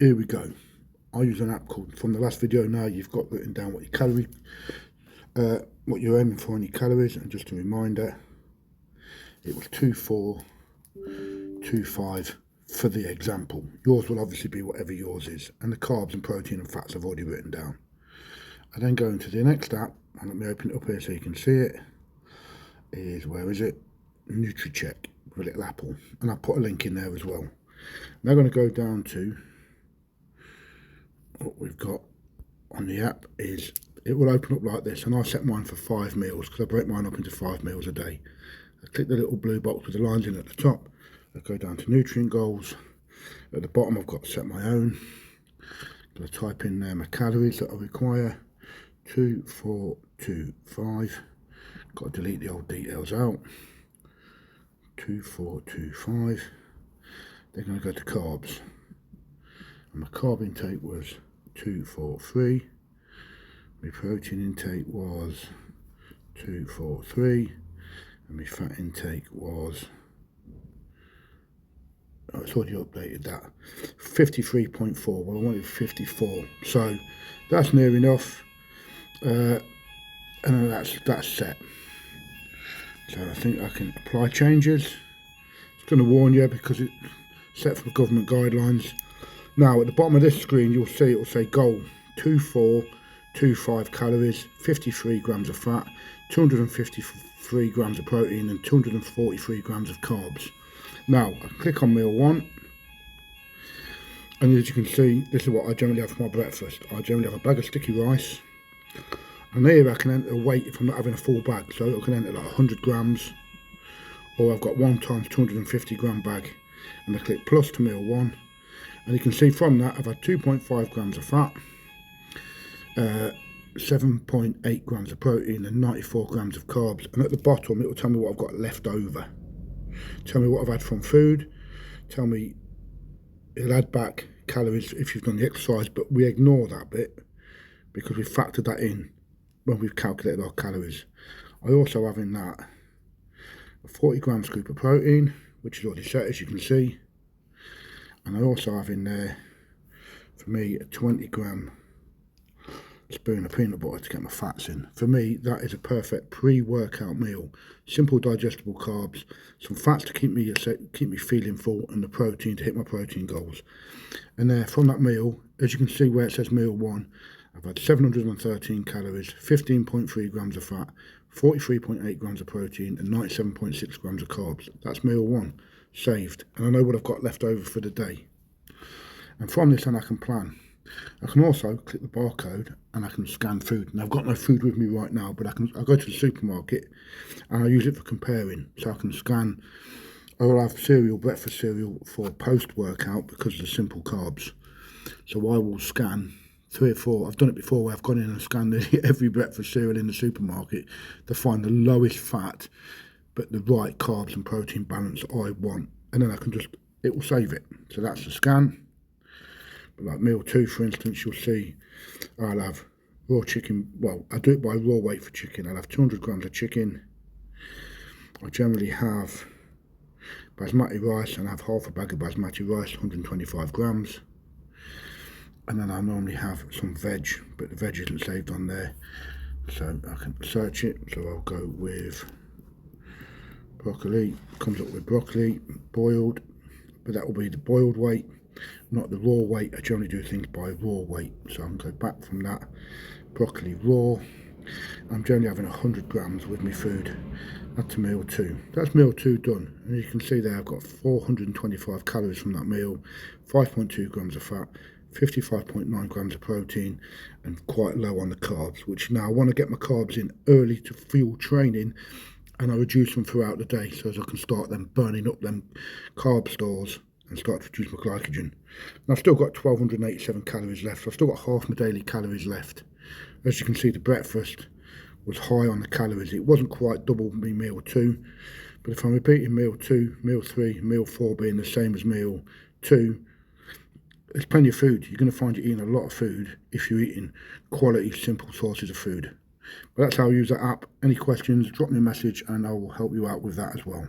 here we go. I use an app called, from the last video now you've got written down what your calorie, what you're aiming for on your calories, and just a reminder, it was 2425 for the example. Yours will obviously be whatever yours is, and the carbs and protein and fats I've already written down. I then go into the next app, and let me open it up here so you can see it. Is, where is it? NutriCheck with a little apple, and I'll put a link in there as well. Now I'm going to go down to what we've got on the app. Is it will open up like this, and I set mine for 5 meals because I break mine up into 5 meals a day. I click the little blue box with the lines in at the top. I go down to nutrient goals. At the bottom I've got to set my own. I'm going to type in there my calories that I require, 2425. Got to delete the old details out. 2425. They're going to go to carbs, and my carb intake was 243. My protein intake was 243, and my fat intake was, oh, it's already updated that, 53.4. Well, I wanted 54, so that's near enough, and then that's set. So I think I can apply changes. It's going to warn you because it's set for government guidelines. Now at the bottom of this screen you'll see it will say goal 2425 calories, 53 grams of fat, 253 grams of protein and 243 grams of carbs. Now I click on meal 1, and as you can see, this is what I generally have for my breakfast. I generally have a bag of sticky rice, and here I can enter a weight if I'm not having a full bag, so I can enter like 100 grams, or I've got 1 times 250 gram bag, and I click plus to meal 1, and you can see from that I've had 2.5 grams of fat, 7.8 grams of protein and 94 grams of carbs, and at the bottom it will tell me what I've got left over, tell me what I've had from food, tell me, it'll add back calories if you've done the exercise, but we ignore that bit because we factored that in when we've calculated our calories. I also have in that a 40 gram scoop of protein, which is already set as you can see, and I also have in there for me a 20 gram spoon of peanut butter to get my fats in. For me that is a perfect pre-workout meal. Simple digestible carbs, some fats to keep me feeling full, and the protein to hit my protein goals. And there from that meal, as you can see where it says meal 1, I've had 713 calories, 15.3 grams of fat, 43.8 grams of protein and 97.6 grams of carbs. That's meal 1 saved, and I know what I've got left over for the day. And from this then I can plan. I can also click the barcode and I can scan food. Now I've got no food with me right now, but I go to the supermarket and I use it for comparing. So I can scan. I will have cereal, breakfast cereal for post-workout because of the simple carbs. So I will scan 3 or 4. I've done it before where I've gone in and scanned every breakfast cereal in the supermarket to find the lowest fat but the right carbs and protein balance I want, and then I can just, it will save it. So that's the scan. But like meal 2 for instance, you'll see I'll have raw chicken. Well, I do it by raw weight for chicken. I'll have 200 grams of chicken. I generally have basmati rice, and I have half a bag of basmati rice, 125 grams. And then I normally have some veg, but the veg isn't saved on there, so I can search it. So I'll go with broccoli. Comes up with broccoli boiled, but that will be the boiled weight, not the raw weight. I generally do things by raw weight, so I can go back from that. Broccoli raw. I'm generally having 100 grams with my food. That's meal 2. That's meal 2 done, and you can see there I've got 425 calories from that meal, 5.2 grams of fat, 55.9 grams of protein, and quite low on the carbs, which now I want to get my carbs in early to fuel training, and I reduce them throughout the day so as I can start them burning up them carb stores and start to reduce my glycogen. And I've still got 1287 calories left, so I've still got half my daily calories left. As you can see, the breakfast was high on the calories. It wasn't quite double me meal 2, but if I'm repeating meal 2, meal 3, meal 4 being the same as meal 2, there's plenty of food. You're going to find you're eating a lot of food if you're eating quality, simple sources of food. But that's how I use that app. Any questions, drop me a message and I will help you out with that as well.